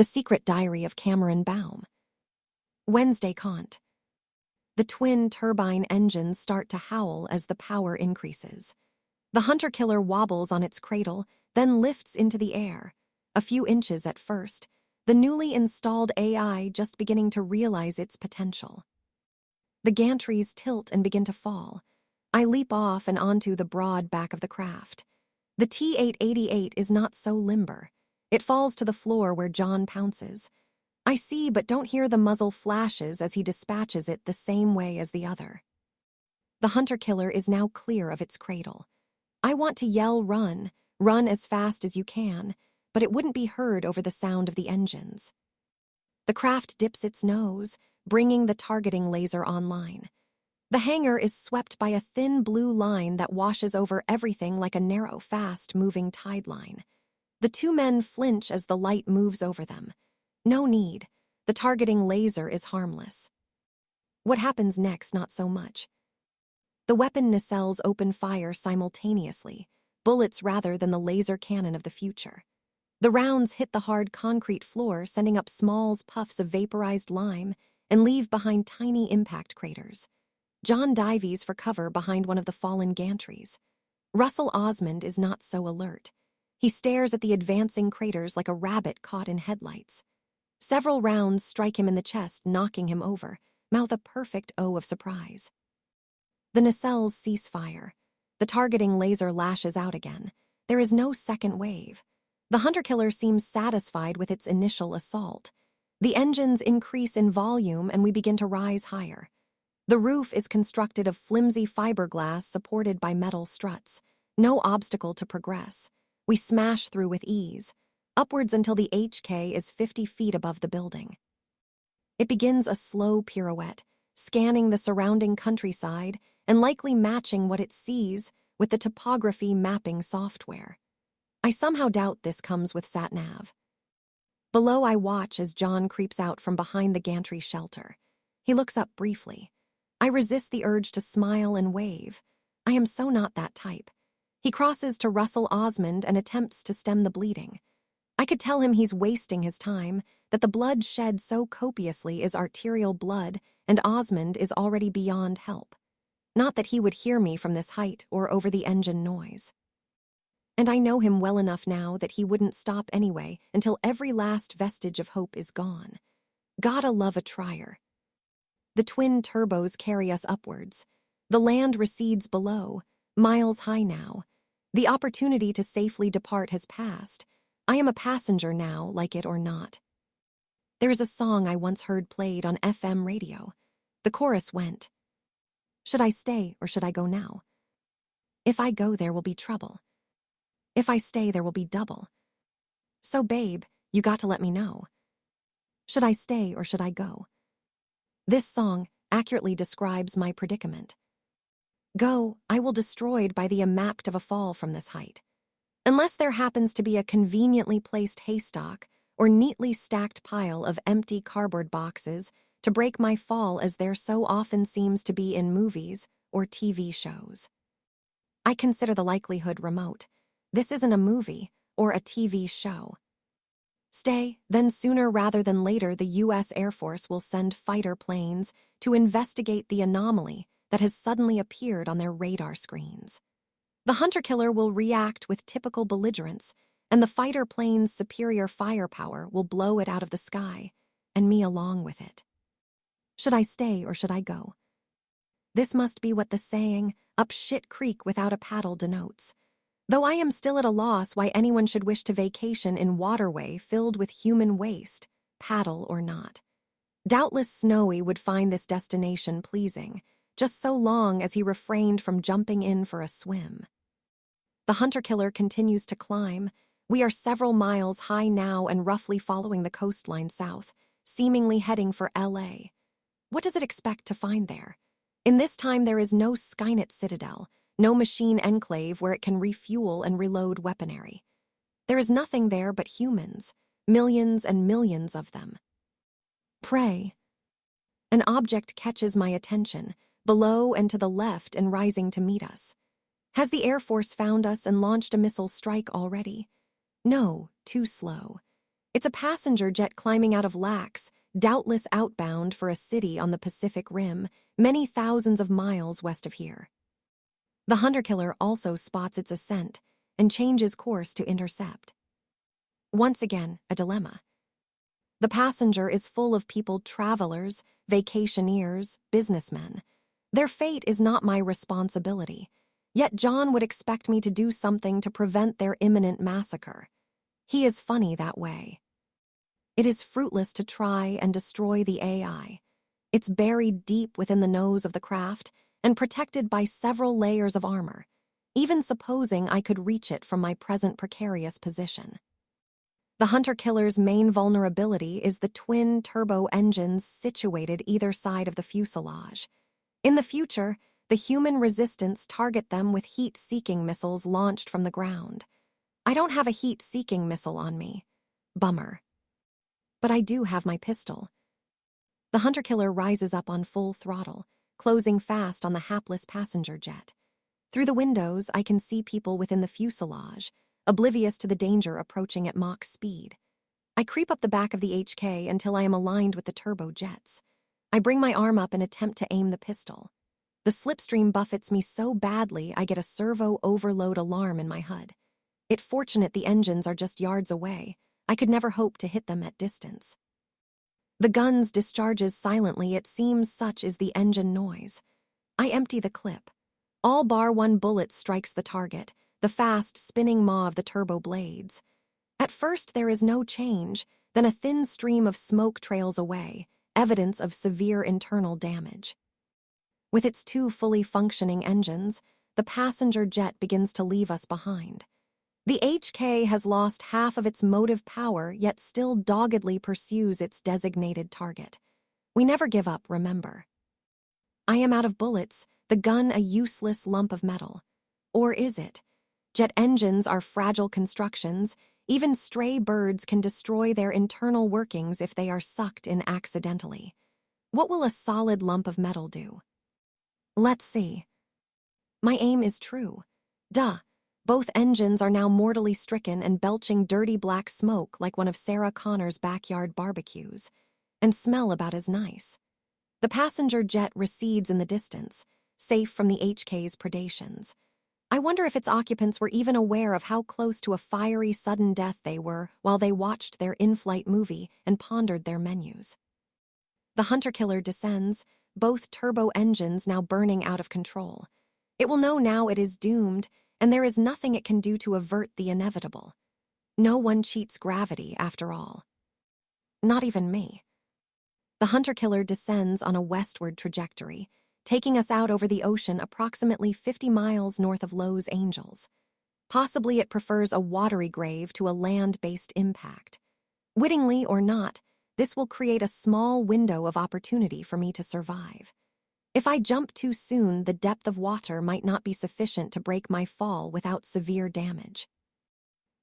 The Secret Diary of Cameron Baum. Wednesday Cont. The twin turbine engines start to howl as the power increases. The hunter-killer wobbles on its cradle, then lifts into the air, a few inches at first, the newly installed AI just beginning to realize its potential. The gantries tilt and begin to fall. I leap off and onto the broad back of the craft. The T-888 is not so limber. It falls to the floor where John pounces. I see but don't hear the muzzle flashes as he dispatches it the same way as the other. The hunter-killer is now clear of its cradle. I want to yell run as fast as you can, but it wouldn't be heard over the sound of the engines. The craft dips its nose, bringing the targeting laser online. The hangar is swept by a thin blue line that washes over everything like a narrow, fast-moving tide line. The two men flinch as the light moves over them. No need. The targeting laser is harmless. What happens next, not so much. The weapon nacelles open fire simultaneously, bullets rather than the laser cannon of the future. The rounds hit the hard concrete floor, sending up small puffs of vaporized lime and leave behind tiny impact craters. John dives for cover behind one of the fallen gantries. Russell Osmond is not so alert. He stares at the advancing craters like a rabbit caught in headlights. Several rounds strike him in the chest, knocking him over, mouth a perfect O of surprise. The nacelles cease fire. The targeting laser lashes out again. There is no second wave. The hunter-killer seems satisfied with its initial assault. The engines increase in volume and we begin to rise higher. The roof is constructed of flimsy fiberglass supported by metal struts. No obstacle to progress. We smash through with ease, upwards until the HK is 50 feet above the building. It begins a slow pirouette, scanning the surrounding countryside and likely matching what it sees with the topography mapping software. I somehow doubt this comes with sat-nav. Below, I watch as John creeps out from behind the gantry shelter. He looks up briefly. I resist the urge to smile and wave. I am so not that type. He crosses to Russell Osmond and attempts to stem the bleeding. I could tell him he's wasting his time, that the blood shed so copiously is arterial blood, and Osmond is already beyond help. Not that he would hear me from this height or over the engine noise. And I know him well enough now that he wouldn't stop anyway until every last vestige of hope is gone. Gotta love a trier. The twin turbos carry us upwards. The land recedes below, miles high now. The opportunity to safely depart has passed. I am a passenger now, like it or not. There is a song I once heard played on FM radio. The chorus went, "Should I stay or should I go now? If I go, there will be trouble. If I stay, there will be double. So, babe, you got to let me know. Should I stay or should I go?" This song accurately describes my predicament. Go, I will destroyed by the impact of a fall from this height. Unless there happens to be a conveniently placed haystack or neatly stacked pile of empty cardboard boxes to break my fall as there so often seems to be in movies or TV shows. I consider the likelihood remote. This isn't a movie or a TV show. Stay, then sooner rather than later the U.S. Air Force will send fighter planes to investigate the anomaly that has suddenly appeared on their radar screens. The hunter-killer will react with typical belligerence, and the fighter plane's superior firepower will blow it out of the sky, and me along with it. Should I stay or should I go? This must be what the saying, "up shit creek without a paddle," denotes. Though I am still at a loss why anyone should wish to vacation in waterway filled with human waste, paddle or not. Doubtless Snowy would find this destination pleasing, just so long as he refrained from jumping in for a swim. The hunter-killer continues to climb. We are several miles high now and roughly following the coastline south, seemingly heading for LA. What does it expect to find there? In this time there is no Skynet citadel, no machine enclave where it can refuel and reload weaponry. There is nothing there but humans, millions and millions of them. Prey. An object catches my attention, below and to the left and rising to meet us. Has the Air Force found us and launched a missile strike already? No, too slow. It's a passenger jet climbing out of Lax, doubtless outbound for a city on the Pacific Rim, many thousands of miles west of here. The hunter-killer also spots its ascent and changes course to intercept. Once again, a dilemma. The passenger is full of people, travelers, vacationers, businessmen. Their fate is not my responsibility, yet John would expect me to do something to prevent their imminent massacre. He is funny that way. It is fruitless to try and destroy the AI. It's buried deep within the nose of the craft and protected by several layers of armor, even supposing I could reach it from my present precarious position. The hunter-killer's main vulnerability is the twin turbo engines situated either side of the fuselage. In the future, the human resistance target them with heat-seeking missiles launched from the ground. I don't have a heat-seeking missile on me. Bummer. But I do have my pistol. The hunter-killer rises up on full throttle, closing fast on the hapless passenger jet. Through the windows, I can see people within the fuselage, oblivious to the danger approaching at Mach speed. I creep up the back of the HK until I am aligned with the turbojets. I bring my arm up and attempt to aim the pistol. The slipstream buffets me so badly I get a servo overload alarm in my HUD. It's fortunate the engines are just yards away. I could never hope to hit them at distance. The guns discharges silently, it seems such is the engine noise. I empty the clip. All bar one bullet strikes the target, the fast spinning maw of the turbo blades. At first there is no change, then a thin stream of smoke trails away, evidence of severe internal damage. With its two fully functioning engines, the passenger jet begins to leave us behind. The HK has lost half of its motive power, yet still doggedly pursues its designated target. We never give up, remember. I am out of bullets, the gun a useless lump of metal. Or is it? Jet engines are fragile constructions. Even stray birds can destroy their internal workings if they are sucked in accidentally. What will a solid lump of metal do? Let's see. My aim is true. Duh. Both engines are now mortally stricken and belching dirty black smoke like one of Sarah Connor's backyard barbecues, and smell about as nice. The passenger jet recedes in the distance, safe from the HK's predations. I wonder if its occupants were even aware of how close to a fiery sudden death they were while they watched their in-flight movie and pondered their menus. The hunter-killer descends, both turbo engines now burning out of control. It will know now it is doomed, and there is nothing it can do to avert the inevitable. No one cheats gravity, after all. Not even me. The hunter-killer descends on a westward trajectory, taking us out over the ocean approximately 50 miles north of Los Angeles. Possibly it prefers a watery grave to a land-based impact. Wittingly or not, this will create a small window of opportunity for me to survive. If I jump too soon, the depth of water might not be sufficient to break my fall without severe damage.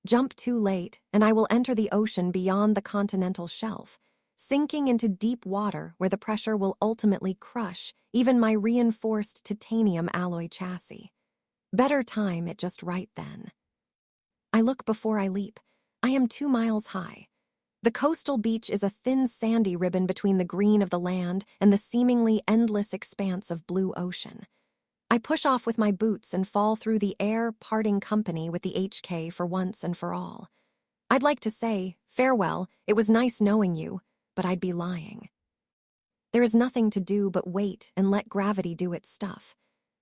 Jump too late, and I will enter the ocean beyond the continental shelf, sinking into deep water where the pressure will ultimately crush even my reinforced titanium alloy chassis. Better time it just right then. I look before I leap. I am 2 miles high. The coastal beach is a thin sandy ribbon between the green of the land and the seemingly endless expanse of blue ocean. I push off with my boots and fall through the air, parting company with the HK for once and for all. I'd like to say, farewell, it was nice knowing you, but I'd be lying. There is nothing to do but wait and let gravity do its stuff.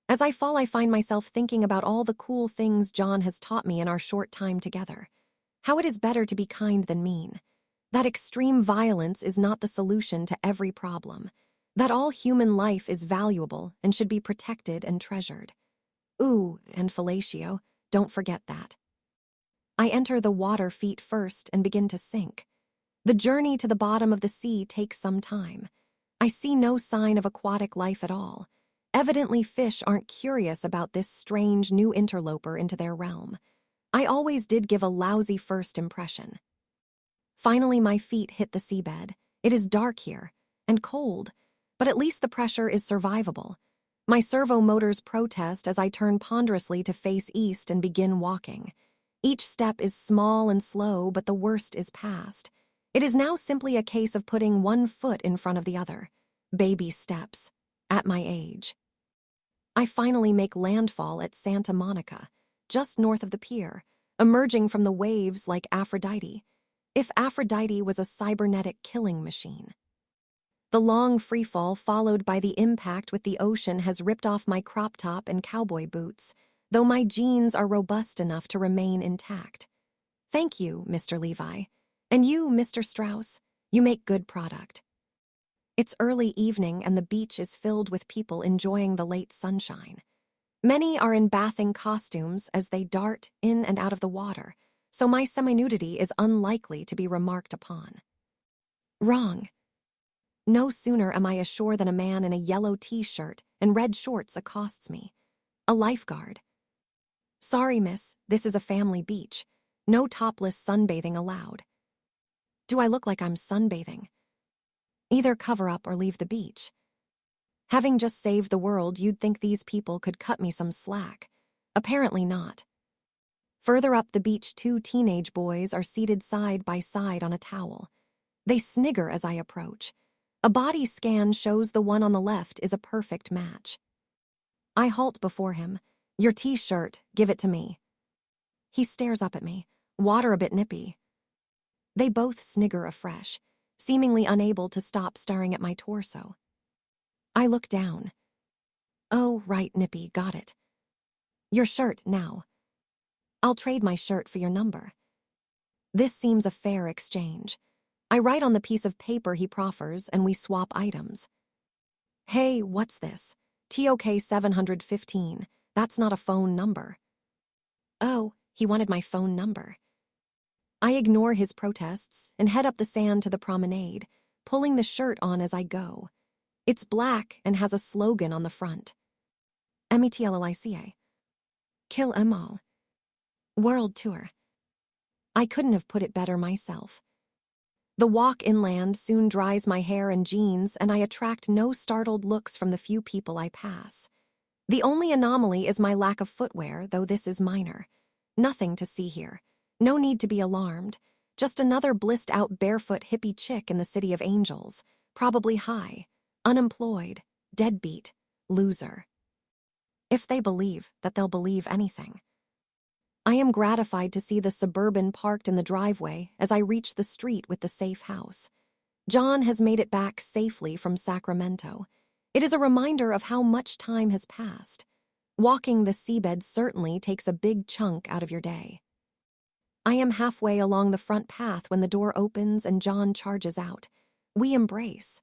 As I fall, I find myself thinking about all the cool things John has taught me in our short time together. How it is better to be kind than mean. That extreme violence is not the solution to every problem. That all human life is valuable and should be protected and treasured. Ooh, and fellatio, don't forget that. I enter the water feet first and begin to sink. The journey to the bottom of the sea takes some time. I see no sign of aquatic life at all. Evidently, fish aren't curious about this strange new interloper into their realm. I always did give a lousy first impression. Finally, my feet hit the seabed. It is dark here, and cold, but at least the pressure is survivable. My servo motors protest as I turn ponderously to face east and begin walking. Each step is small and slow, but the worst is past. It is now simply a case of putting one foot in front of the other. Baby steps. At my age. I finally make landfall at Santa Monica, just north of the pier, emerging from the waves like Aphrodite. If Aphrodite was a cybernetic killing machine. The long freefall followed by the impact with the ocean has ripped off my crop top and cowboy boots, though my jeans are robust enough to remain intact. Thank you, Mr. Levi. And you, Mr. Strauss, you make good product. It's early evening and the beach is filled with people enjoying the late sunshine. Many are in bathing costumes as they dart in and out of the water, so my semi-nudity is unlikely to be remarked upon. Wrong. No sooner am I ashore than a man in a yellow t-shirt and red shorts accosts me. A lifeguard. Sorry, miss, this is a family beach. No topless sunbathing allowed. Do I look like I'm sunbathing? Either cover up or leave the beach. Having just saved the world, you'd think these people could cut me some slack. Apparently not. Further up the beach, two teenage boys are seated side by side on a towel. They snigger as I approach. A body scan shows the one on the left is a perfect match. I halt before him. Your t-shirt, give it to me. He stares up at me, water a bit nippy. They both snigger afresh, seemingly unable to stop staring at my torso. I look down. Oh, right, nippy, got it. Your shirt now. I'll trade my shirt for your number. This seems a fair exchange. I write on the piece of paper he proffers and we swap items. Hey, what's this? TOK 715. That's not a phone number. Oh, he wanted my phone number. I ignore his protests and head up the sand to the promenade, pulling the shirt on as I go. It's black and has a slogan on the front. METLLICA. Kill 'em all. World Tour. I couldn't have put it better myself. The walk inland soon dries my hair and jeans, and I attract no startled looks from the few people I pass. The only anomaly is my lack of footwear, though this is minor. Nothing to see here. No need to be alarmed. Just another blissed-out barefoot hippie chick in the city of angels, probably high, unemployed, deadbeat, loser. If they believe that they'll believe anything. I am gratified to see the Suburban parked in the driveway as I reach the street with the safe house. John has made it back safely from Sacramento. It is a reminder of how much time has passed. Walking the seabed certainly takes a big chunk out of your day. I am halfway along the front path when the door opens and John charges out. We embrace.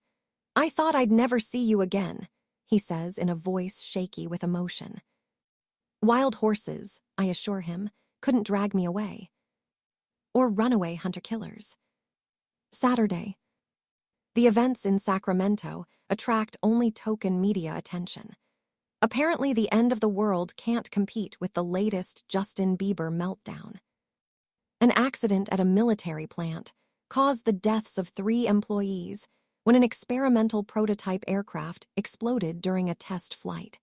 I thought I'd never see you again, he says in a voice shaky with emotion. Wild horses, I assure him, couldn't drag me away. Or runaway hunter-killers. Saturday. The events in Sacramento attract only token media attention. Apparently the end of the world can't compete with the latest Justin Bieber meltdown. An accident at a military plant caused the deaths of 3 employees when an experimental prototype aircraft exploded during a test flight.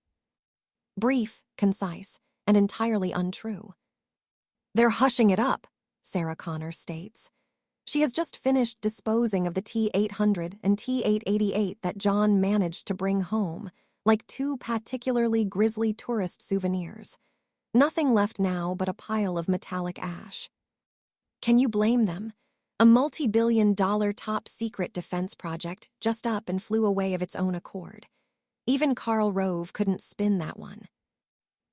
Brief, concise, and entirely untrue. They're hushing it up, Sarah Connor states. She has just finished disposing of the T-800 and T-888 that John managed to bring home, like 2 particularly grisly tourist souvenirs. Nothing left now but a pile of metallic ash. Can you blame them? A multi-billion-dollar top-secret defense project just up and flew away of its own accord. Even Karl Rove couldn't spin that one.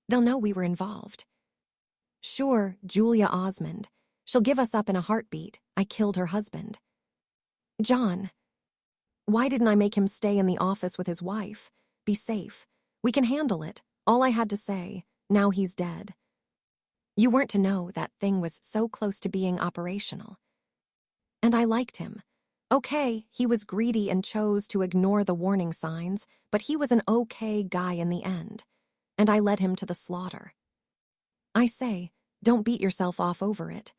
They'll know we were involved. Sure, Julia Osmond. She'll give us up in a heartbeat. I killed her husband. John. Why didn't I make him stay in the office with his wife? Be safe. We can handle it. All I had to say. Now he's dead. You weren't to know that thing was so close to being operational. And I liked him. Okay, he was greedy and chose to ignore the warning signs, but he was an okay guy in the end. And I led him to the slaughter. I say, don't beat yourself off over it.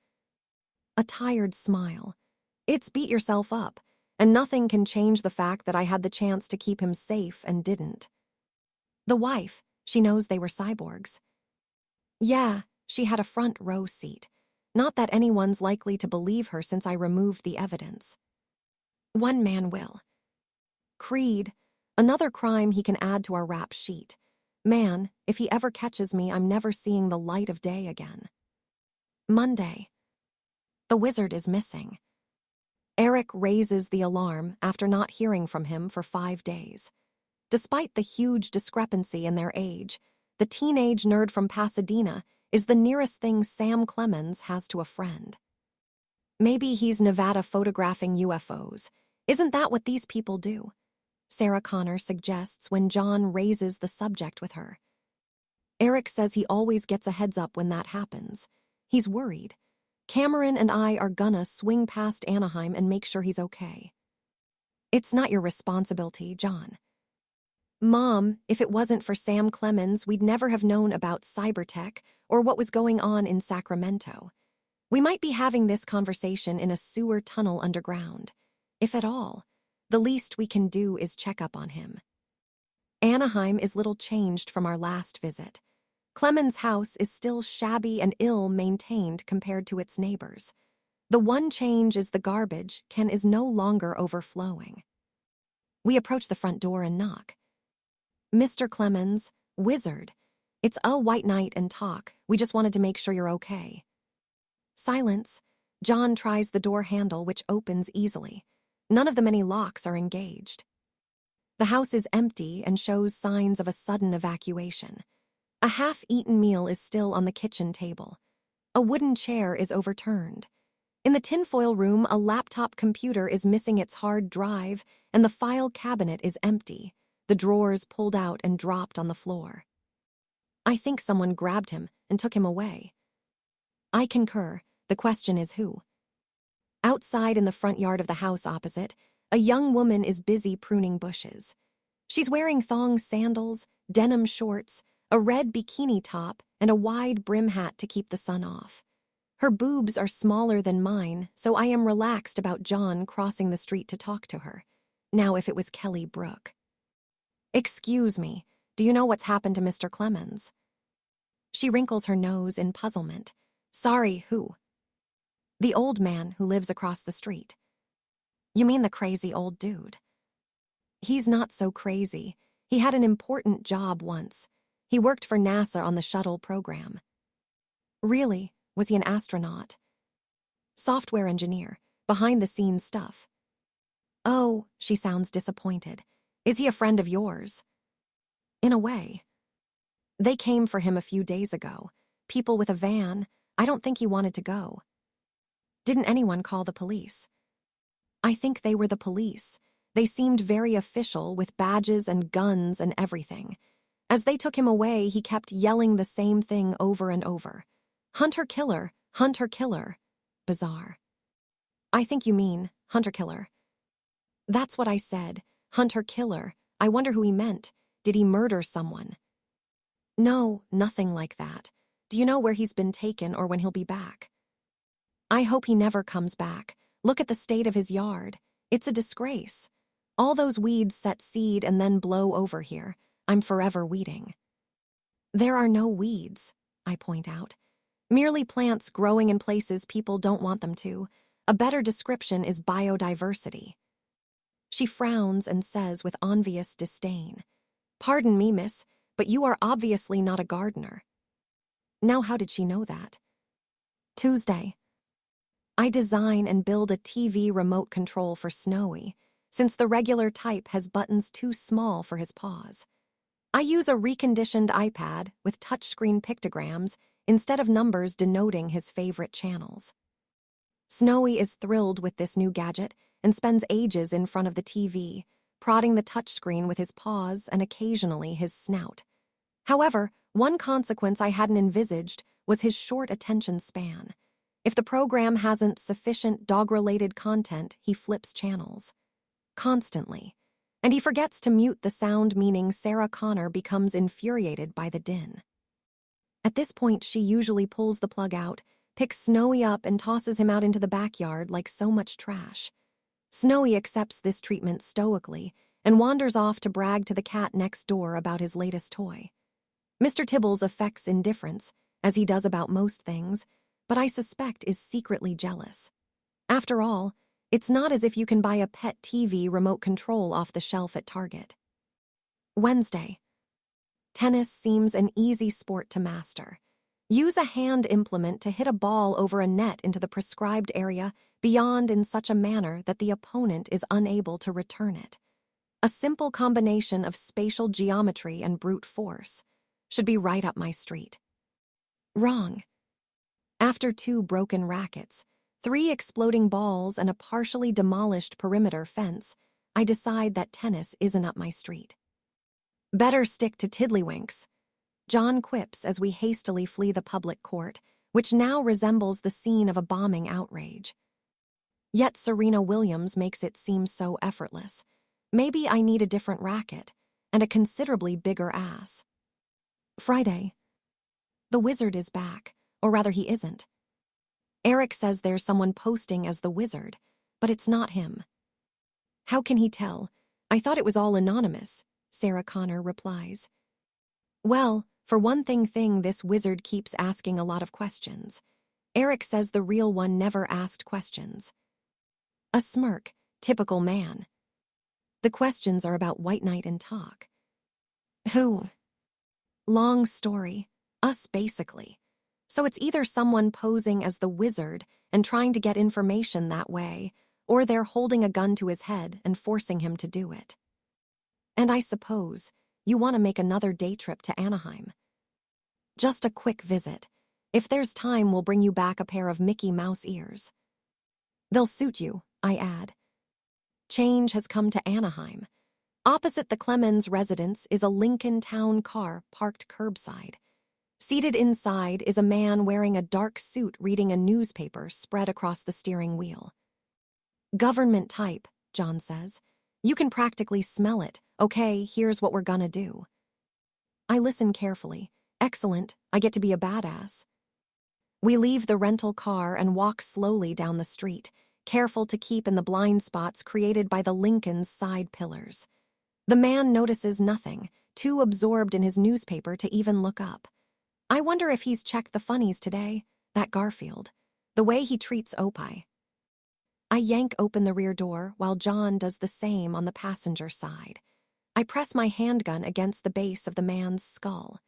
A tired smile. It's beat yourself up, and nothing can change the fact that I had the chance to keep him safe and didn't. The wife, she knows they were cyborgs. Yeah, she had a front row seat. Not that anyone's likely to believe her since I removed the evidence. One man will. Creed, another crime he can add to our rap sheet. Man, if he ever catches me, I'm never seeing the light of day again. Monday. The wizard is missing. Eric raises the alarm after not hearing from him for 5 days. Despite the huge discrepancy in their age, the teenage nerd from Pasadena is the nearest thing Sam Clemens has to a friend. Maybe he's Nevada photographing UFOs. Isn't that what these people do? Sarah Connor suggests when John raises the subject with her. Eric says he always gets a heads up when that happens. He's worried. Cameron and I are gonna swing past Anaheim and make sure he's okay. It's not your responsibility, John. Mom, if it wasn't for Sam Clemens, we'd never have known about cybertech or what was going on in Sacramento. We might be having this conversation in a sewer tunnel underground. If at all, the least we can do is check up on him. Anaheim is little changed from our last visit. Clemens' house is still shabby and ill-maintained compared to its neighbors. The one change is the garbage can is no longer overflowing. We approach the front door and knock. Mr. Clemens, wizard. It's a white knight and talk. We just wanted to make sure you're okay. Silence. John tries the door handle, which opens easily. None of the many locks are engaged. The house is empty and shows signs of a sudden evacuation. A half-eaten meal is still on the kitchen table. A wooden chair is overturned. In the tinfoil room, a laptop computer is missing its hard drive, and the file cabinet is empty, the drawers pulled out and dropped on the floor. I think someone grabbed him and took him away. I concur. The question is who? Outside in the front yard of the house opposite, a young woman is busy pruning bushes. She's wearing thong sandals, denim shorts, a red bikini top, and a wide brim hat to keep the sun off. Her boobs are smaller than mine, so I am relaxed about John crossing the street to talk to her. Now if it was Kelly Brook. Excuse me, do you know what's happened to Mr. Clemens? She wrinkles her nose in puzzlement. Sorry, who? The old man who lives across the street. You mean the crazy old dude? He's not so crazy. He had an important job once. He worked for NASA on the shuttle program. Really? Was he an astronaut? Software engineer, behind-the-scenes stuff. Oh, she sounds disappointed. Is he a friend of yours? In a way. They came for him a few days ago. People with a van. I don't think he wanted to go. Didn't anyone call the police? I think they were the police. They seemed very official with badges and guns and everything. As they took him away, he kept yelling the same thing over and over. Hunter-killer, hunter-killer. Bizarre. I think you mean hunter-killer. That's what I said, hunter-killer. I wonder who he meant. Did he murder someone? No, nothing like that. Do you know where he's been taken or when he'll be back? I hope he never comes back. Look at the state of his yard. It's a disgrace. All those weeds set seed and then blow over here. I'm forever weeding. There are no weeds, I point out. Merely plants growing in places people don't want them to. A better description is biodiversity. She frowns and says with obvious disdain, Pardon me, miss, but you are obviously not a gardener. Now how did she know that? Tuesday. I design and build a TV remote control for Snowy, since the regular type has buttons too small for his paws. I use a reconditioned iPad with touchscreen pictograms instead of numbers denoting his favorite channels. Snowy is thrilled with this new gadget and spends ages in front of the TV, prodding the touchscreen with his paws and occasionally his snout. However, one consequence I hadn't envisaged was his short attention span. If the program hasn't sufficient dog-related content, he flips channels. Constantly. And he forgets to mute the sound, meaning Sarah Connor becomes infuriated by the din. At this point, she usually pulls the plug out, picks Snowy up and tosses him out into the backyard like so much trash. Snowy accepts this treatment stoically and wanders off to brag to the cat next door about his latest toy. Mr. Tibbles affects indifference, as he does about most things, but I suspect is secretly jealous. After all, it's not as if you can buy a pet TV remote control off the shelf at Target. Wednesday. Tennis seems an easy sport to master. Use a hand implement to hit a ball over a net into the prescribed area beyond in such a manner that the opponent is unable to return it. A simple combination of spatial geometry and brute force should be right up my street. Wrong. After 2 broken rackets, 3 exploding balls, and a partially demolished perimeter fence, I decide that tennis isn't up my street. Better stick to tiddlywinks, John quips as we hastily flee the public court, which now resembles the scene of a bombing outrage. Yet Serena Williams makes it seem so effortless. Maybe I need a different racket and a considerably bigger ass. Friday. The wizard is back, or rather he isn't. Eric says there's someone posting as the wizard, but it's not him. How can he tell? I thought it was all anonymous, Sarah Connor replies. Well, for one thing, this wizard keeps asking a lot of questions. Eric says the real one never asked questions. A smirk, typical man. The questions are about White Knight and talk. Who? Long story. Us, basically. So it's either someone posing as the wizard and trying to get information that way, or they're holding a gun to his head and forcing him to do it. And I suppose you want to make another day trip to Anaheim. Just a quick visit. If there's time, we'll bring you back a pair of Mickey Mouse ears. They'll suit you, I add. Change has come to Anaheim. Opposite the Clemens residence is a Lincoln Town car parked curbside. Seated inside is a man wearing a dark suit reading a newspaper spread across the steering wheel. Government type, John says. You can practically smell it. Okay, here's what we're gonna do. I listen carefully. Excellent, I get to be a badass. We leave the rental car and walk slowly down the street, careful to keep in the blind spots created by the Lincoln's side pillars. The man notices nothing, too absorbed in his newspaper to even look up. I wonder if he's checked the funnies today, that Garfield, the way he treats Opie. I yank open the rear door while John does the same on the passenger side. I press my handgun against the base of the man's skull.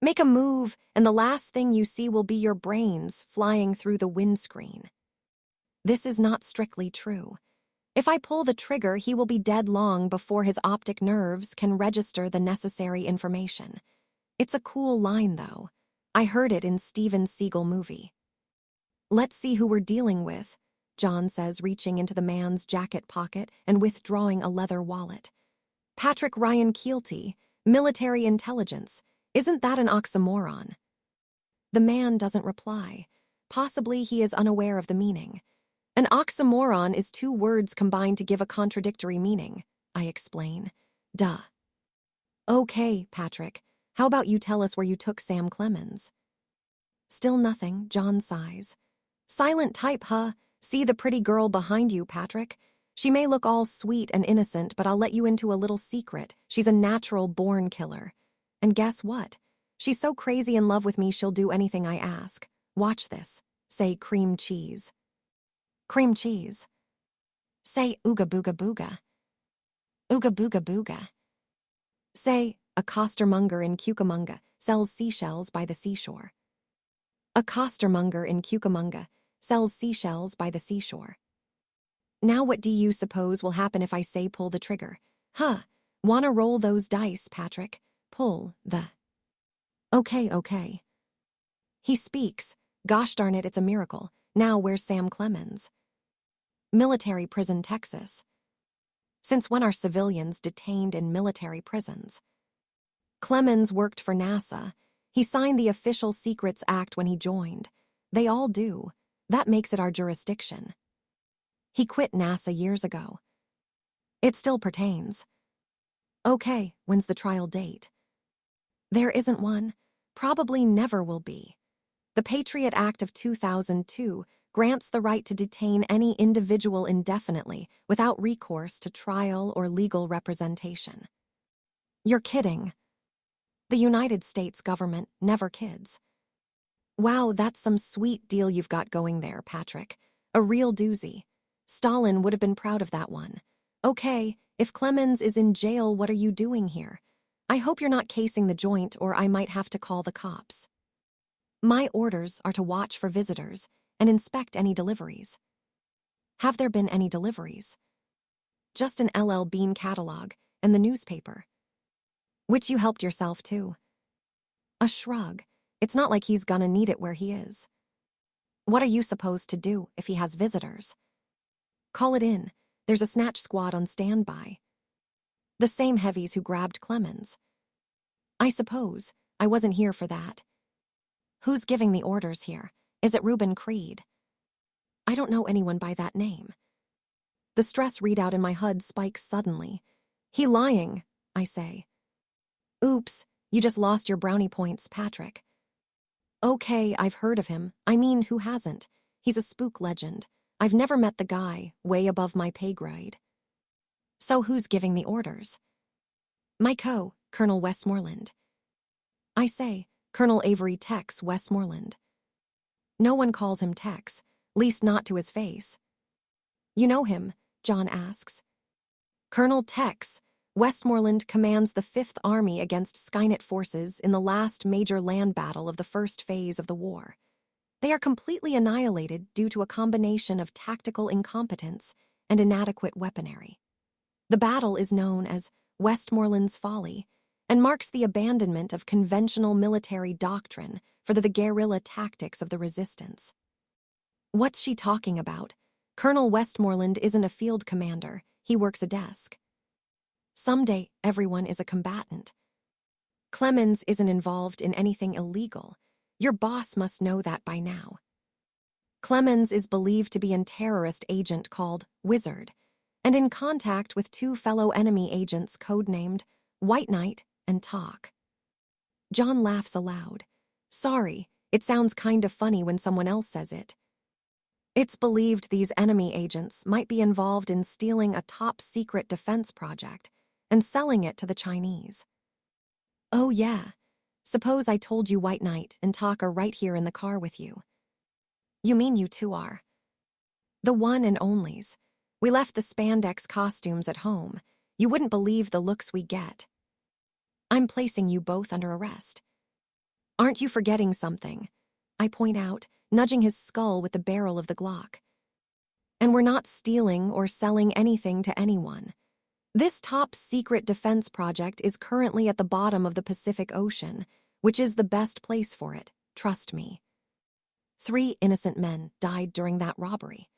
Make a move, and the last thing you see will be your brains flying through the windscreen. This is not strictly true. If I pull the trigger, he will be dead long before his optic nerves can register the necessary information. It's a cool line, though. I heard it in Steven Seagal movie. Let's see who we're dealing with, John says, reaching into the man's jacket pocket and withdrawing a leather wallet. Patrick Ryan Keelty, military intelligence. Isn't that an oxymoron? The man doesn't reply. Possibly he is unaware of the meaning. An oxymoron is 2 words combined to give a contradictory meaning, I explain. Duh. Okay, Patrick. How about you tell us where you took Sam Clemens? Still nothing, John sighs. Silent type, huh? See the pretty girl behind you, Patrick? She may look all sweet and innocent, but I'll let you into a little secret. She's a natural-born killer. And guess what? She's so crazy in love with me she'll do anything I ask. Watch this. Say cream cheese. Cream cheese. Say ooga booga booga. Ooga booga booga. Say a costermonger in Cucamonga sells seashells by the seashore. A costermonger in Cucamonga sells seashells by the seashore. Now what do you suppose will happen if I say pull the trigger? Huh, wanna roll those dice, Patrick? Pull the... Okay. He speaks. Gosh darn it, it's a miracle. Now where's Sam Clemens? Military prison, Texas. Since when are civilians detained in military prisons? Clemens worked for NASA. He signed the Official Secrets Act when he joined. They all do. That makes it our jurisdiction. He quit NASA years ago. It still pertains. Okay, when's the trial date? There isn't one. Probably never will be. The Patriot Act of 2002 grants the right to detain any individual indefinitely without recourse to trial or legal representation. You're kidding. The United States government never kids. Wow, that's some sweet deal you've got going there, Patrick. A real doozy. Stalin would have been proud of that one. Okay, if Clemens is in jail, what are you doing here? I hope you're not casing the joint, or I might have to call the cops. My orders are to watch for visitors and inspect any deliveries. Have there been any deliveries? Just an LL Bean catalog and the newspaper. Which you helped yourself to. A shrug. It's not like he's gonna need it where he is. What are you supposed to do if he has visitors? Call it in. There's a snatch squad on standby. The same heavies who grabbed Clemens. I suppose. I wasn't here for that. Who's giving the orders here? Is it Reuben Creed? I don't know anyone by that name. The stress readout in my HUD spikes suddenly. He lying, I say. Oops, you just lost your brownie points, Patrick. Okay, I've heard of him. I mean, who hasn't? He's a spook legend. I've never met the guy, way above my pay grade. So who's giving the orders? My Colonel Westmoreland. I say, Colonel Avery Tex Westmoreland. No one calls him Tex, least not to his face. You know him? John asks. Colonel Tex Westmoreland commands the 5th Army against Skynet forces in the last major land battle of the first phase of the war. They are completely annihilated due to a combination of tactical incompetence and inadequate weaponry. The battle is known as Westmoreland's Folly and marks the abandonment of conventional military doctrine for the guerrilla tactics of the resistance. What's she talking about? Colonel Westmoreland isn't a field commander, he works a desk. Someday, everyone is a combatant. Clemens isn't involved in anything illegal. Your boss must know that by now. Clemens is believed to be a terrorist agent called Wizard, and in contact with 2 fellow enemy agents codenamed White Knight and Talk. John laughs aloud. Sorry, it sounds kind of funny when someone else says it. It's believed these enemy agents might be involved in stealing a top-secret defense project and selling it to the Chinese. Oh yeah, suppose I told you White Knight and Talk are right here in the car with you. You mean you two are? The one and onlys. We left the spandex costumes at home. You wouldn't believe the looks we get. I'm placing you both under arrest. Aren't you forgetting something? I point out, nudging his skull with the barrel of the Glock. And we're not stealing or selling anything to anyone. This top-secret defense project is currently at the bottom of the Pacific Ocean, which is the best place for it, trust me. 3 innocent men died during that robbery.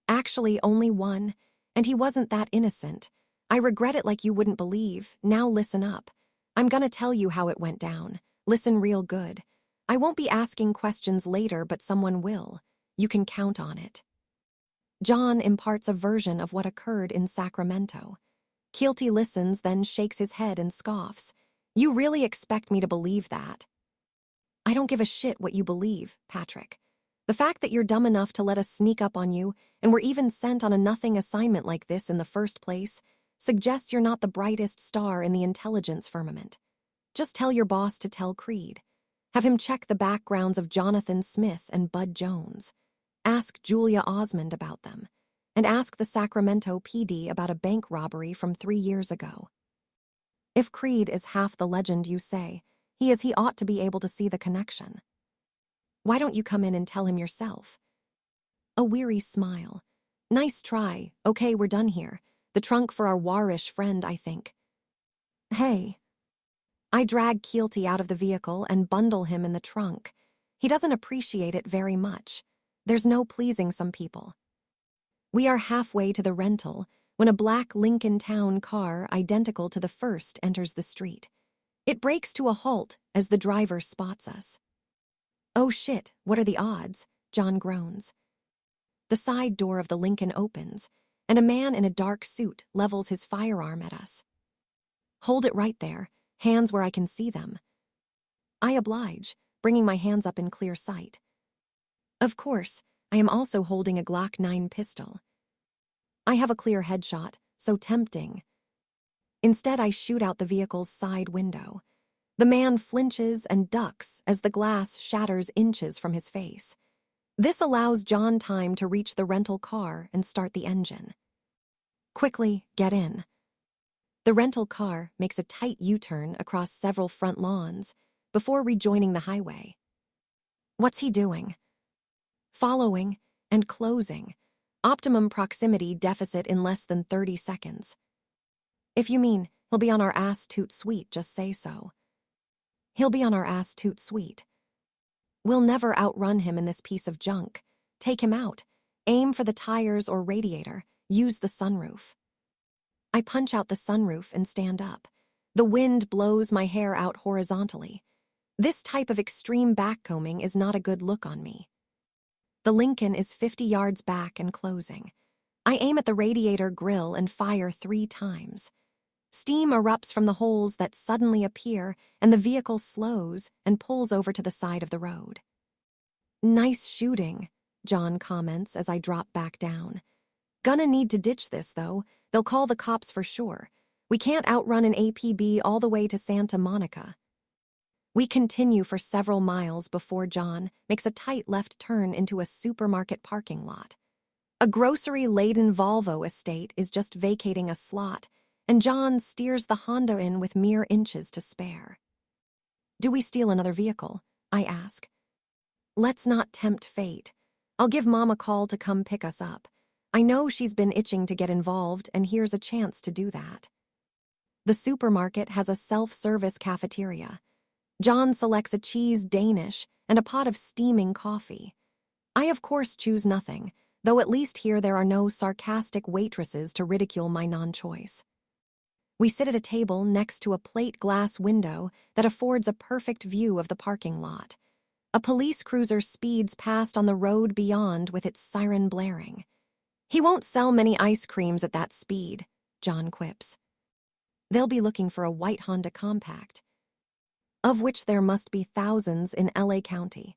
Actually, only one, and he wasn't that innocent. I regret it like you wouldn't believe. Now listen up. I'm gonna tell you how it went down. Listen real good. I won't be asking questions later, but someone will. You can count on it. John imparts a version of what occurred in Sacramento. Keelty listens, then shakes his head and scoffs. You really expect me to believe that? I don't give a shit what you believe, Patrick. The fact that you're dumb enough to let us sneak up on you and were even sent on a nothing assignment like this in the first place suggests you're not the brightest star in the intelligence firmament. Just tell your boss to tell Creed. Have him check the backgrounds of Jonathan Smith and Bud Jones. Ask Julia Osmond about them, and ask the Sacramento PD about a bank robbery from 3 years ago. If Creed is half the legend you say, he ought to be able to see the connection. Why don't you come in and tell him yourself? A weary smile. Nice try. Okay, we're done here. The trunk for our warish friend, I think. Hey. I drag Keelty out of the vehicle and bundle him in the trunk. He doesn't appreciate it very much. There's no pleasing some people. We are halfway to the rental when a black Lincoln Town car identical to the first enters the street. It brakes to a halt as the driver spots us. Oh shit, what are the odds? John groans. The side door of the Lincoln opens, and a man in a dark suit levels his firearm at us. Hold it right there, hands where I can see them. I oblige, bringing my hands up in clear sight. Of course, I am also holding a Glock 9 pistol. I have a clear headshot, so tempting. Instead, I shoot out the vehicle's side window. The man flinches and ducks as the glass shatters inches from his face. This allows John time to reach the rental car and start the engine. Quickly, get in. The rental car makes a tight U-turn across several front lawns before rejoining the highway. What's he doing? Following and closing. Optimum proximity deficit in less than 30 seconds. If you mean he'll be on our ass toot sweet, just say so. He'll be on our ass toot sweet. We'll never outrun him in this piece of junk. Take him out. Aim for the tires or radiator. Use the sunroof. I punch out the sunroof and stand up. The wind blows my hair out horizontally. This type of extreme backcombing is not a good look on me. The Lincoln is 50 yards back and closing. I aim at the radiator grill and fire 3 times. Steam erupts from the holes that suddenly appear, and the vehicle slows and pulls over to the side of the road. Nice shooting, John comments as I drop back down. Gonna need to ditch this, though. They'll call the cops for sure. We can't outrun an APB all the way to Santa Monica. We continue for several miles before John makes a tight left turn into a supermarket parking lot. A grocery-laden Volvo estate is just vacating a slot, and John steers the Honda in with mere inches to spare. Do we steal another vehicle? I ask. Let's not tempt fate. I'll give Mom a call to come pick us up. I know she's been itching to get involved, and here's a chance to do that. The supermarket has a self-service cafeteria. John selects a cheese Danish and a pot of steaming coffee. I, of course, choose nothing, though at least here there are no sarcastic waitresses to ridicule my non-choice. We sit at a table next to a plate glass window that affords a perfect view of the parking lot. A police cruiser speeds past on the road beyond with its siren blaring. He won't sell many ice creams at that speed, John quips. They'll be looking for a white Honda Compact, of which there must be thousands in LA County.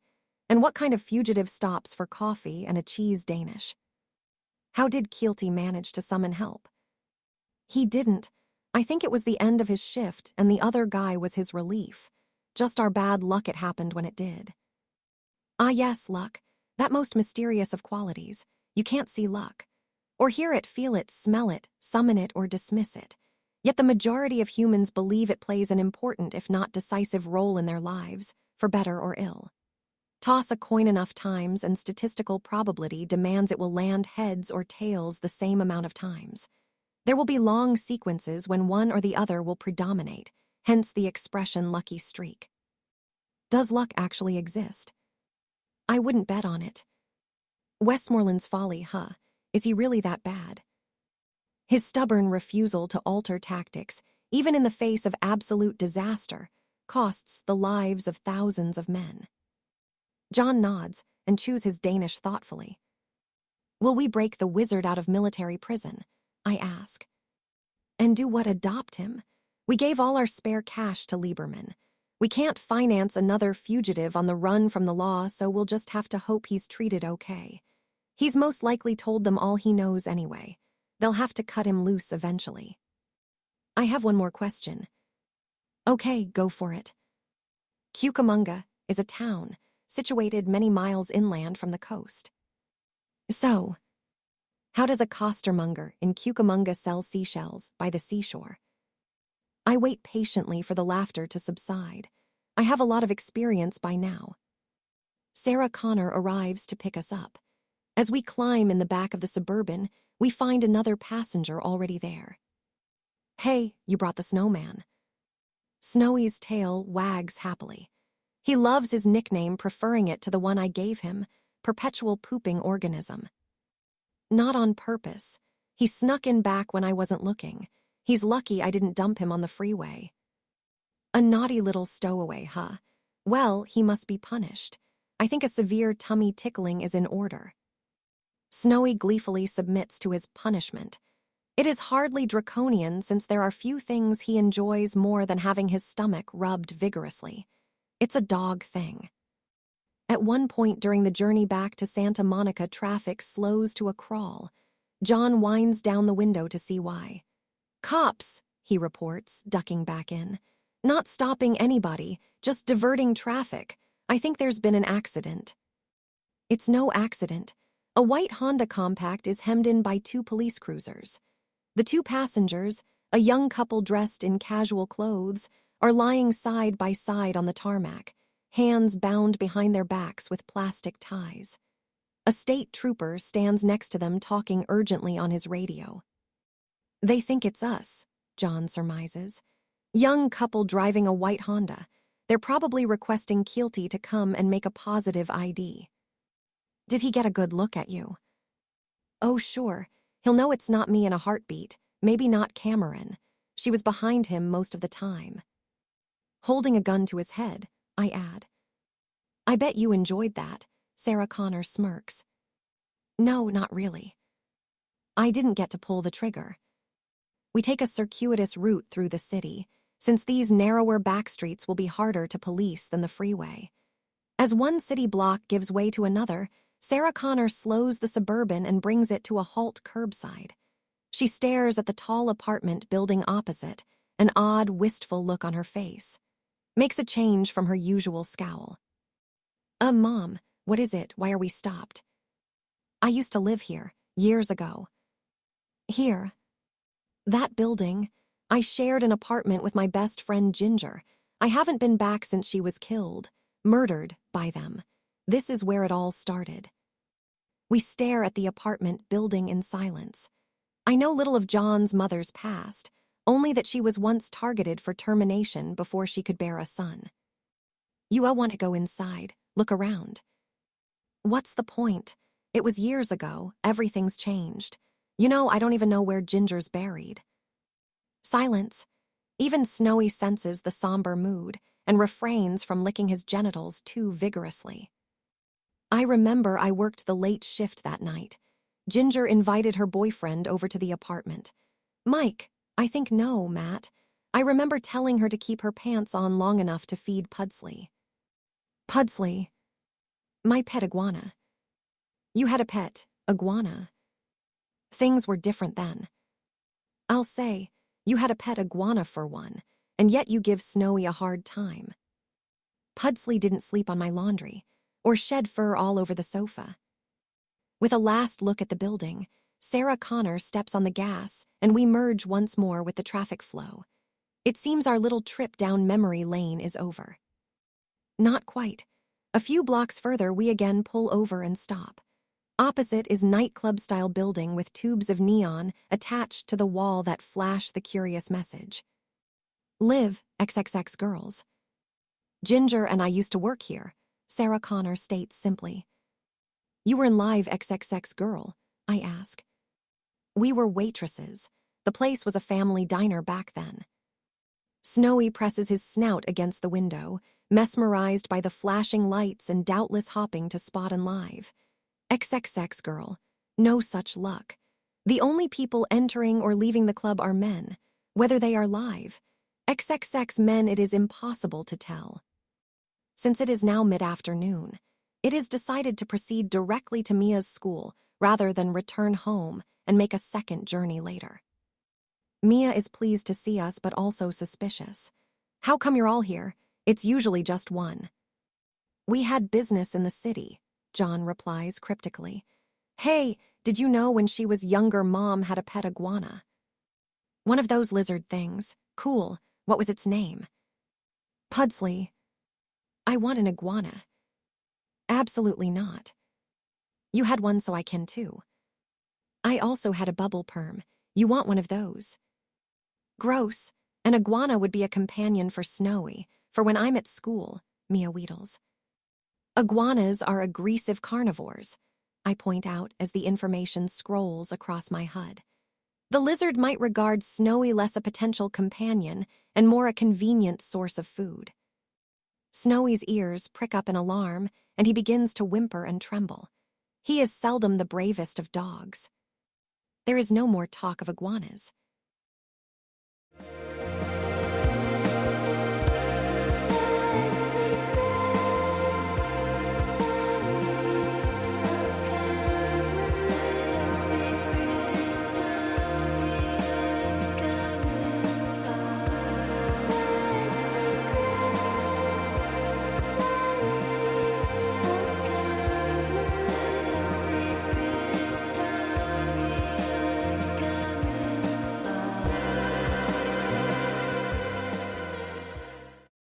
And what kind of fugitive stops for coffee and a cheese Danish? How did Keelty manage to summon help? He didn't. I think it was the end of his shift, and the other guy was his relief. Just our bad luck it happened when it did. Ah yes, luck. That most mysterious of qualities. You can't see luck. Or hear it, feel it, smell it, summon it, or dismiss it. Yet the majority of humans believe it plays an important, if not decisive, role in their lives, for better or ill. Toss a coin enough times, and statistical probability demands it will land heads or tails the same amount of times. There will be long sequences when one or the other will predominate, hence the expression lucky streak. Does luck actually exist? I wouldn't bet on it. Westmoreland's folly, huh? Is he really that bad? His stubborn refusal to alter tactics, even in the face of absolute disaster, costs the lives of thousands of men. John nods and chews his Danish thoughtfully. Will we break the wizard out of military prison? I ask. And do what? Adopt him? We gave all our spare cash to Lieberman. We can't finance another fugitive on the run from the law, so we'll just have to hope he's treated okay. He's most likely told them all he knows anyway. They'll have to cut him loose eventually. I have one more question. Okay, go for it. Cucamonga is a town situated many miles inland from the coast. So, how does a costermonger in Cucamonga sell seashells by the seashore? I wait patiently for the laughter to subside. I have a lot of experience by now. Sarah Connor arrives to pick us up. As we climb in the back of the Suburban, we find another passenger already there. Hey, you brought the snowman. Snowy's tail wags happily. He loves his nickname, preferring it to the one I gave him, perpetual pooping organism. Not on purpose. He snuck in back when I wasn't looking. He's lucky I didn't dump him on the freeway. A naughty little stowaway, huh? Well, he must be punished. I think a severe tummy tickling is in order. Snowy gleefully submits to his punishment. It is hardly draconian, since there are few things he enjoys more than having his stomach rubbed vigorously. It's a dog thing. At one point during the journey back to Santa Monica, traffic slows to a crawl. John winds down the window to see why. Cops, he reports, ducking back in. Not stopping anybody, just diverting traffic. I think there's been an accident. It's no accident. A white Honda Compact is hemmed in by 2 police cruisers. The 2 passengers, a young couple dressed in casual clothes, are lying side by side on the tarmac, hands bound behind their backs with plastic ties. A state trooper stands next to them talking urgently on his radio. They think it's us, John surmises. Young couple driving a white Honda. They're probably requesting Keelty to come and make a positive ID. Did he get a good look at you? Oh, sure. He'll know it's not me in a heartbeat. Maybe not Cameron. She was behind him most of the time. Holding a gun to his head, I add. I bet you enjoyed that, Sarah Connor smirks. No, not really. I didn't get to pull the trigger. We take a circuitous route through the city, since these narrower backstreets will be harder to police than the freeway. As one city block gives way to another, Sarah Connor slows the Suburban and brings it to a halt curbside. She stares at the tall apartment building opposite, an odd, wistful look on her face. Makes a change from her usual scowl. Mom, what is it? Why are we stopped? I used to live here, years ago. Here. That building. I shared an apartment with my best friend Ginger. I haven't been back since she was killed, murdered by them. This is where it all started. We stare at the apartment building in silence. I know little of John's mother's past, only that she was once targeted for termination before she could bear a son. You all want to go inside, look around. What's the point? It was years ago, everything's changed. You know, I don't even know where Ginger's buried. Silence. Even Snowy senses the somber mood and refrains from licking his genitals too vigorously. I remember I worked the late shift that night. Ginger invited her boyfriend over to the apartment. Mike, I think no, Matt. I remember telling her to keep her pants on long enough to feed Pudsley. Pudsley. My pet iguana. You had a pet, iguana. Things were different then. I'll say, you had a pet iguana for one, and yet you give Snowy a hard time. Pudsley didn't sleep on my laundry, or shed fur all over the sofa. With a last look at the building, Sarah Connor steps on the gas, and we merge once more with the traffic flow. It seems our little trip down memory lane is over. Not quite. A few blocks further, we again pull over and stop. Opposite is nightclub-style building with tubes of neon attached to the wall that flash the curious message. Live, XXX girls. Ginger and I used to work here, Sarah Connor states simply. You were in Live XXX Girl, I ask. We were waitresses. The place was a family diner back then. Snowy presses his snout against the window, mesmerized by the flashing lights and doubtless hopping to spot and Live. XXX Girl. No such luck. The only people entering or leaving the club are men, whether they are live. XXX men it is impossible to tell. Since it is now mid-afternoon, it is decided to proceed directly to Mia's school rather than return home and make a second journey later. Mia is pleased to see us but also suspicious. How come you're all here? It's usually just one. We had business in the city, John replies cryptically. Hey, did you know when she was younger Mom had a pet iguana? One of those lizard things. Cool. What was its name? Pudsley. I want an iguana. Absolutely not. You had one, so I can too. I also had a bubble perm. You want one of those? Gross. An iguana would be a companion for Snowy, for when I'm at school, Mia wheedles. Iguanas are aggressive carnivores, I point out as the information scrolls across my HUD. The lizard might regard Snowy less a potential companion and more a convenient source of food. Snowy's ears prick up in alarm, and he begins to whimper and tremble. He is seldom the bravest of dogs. There is no more talk of iguanas.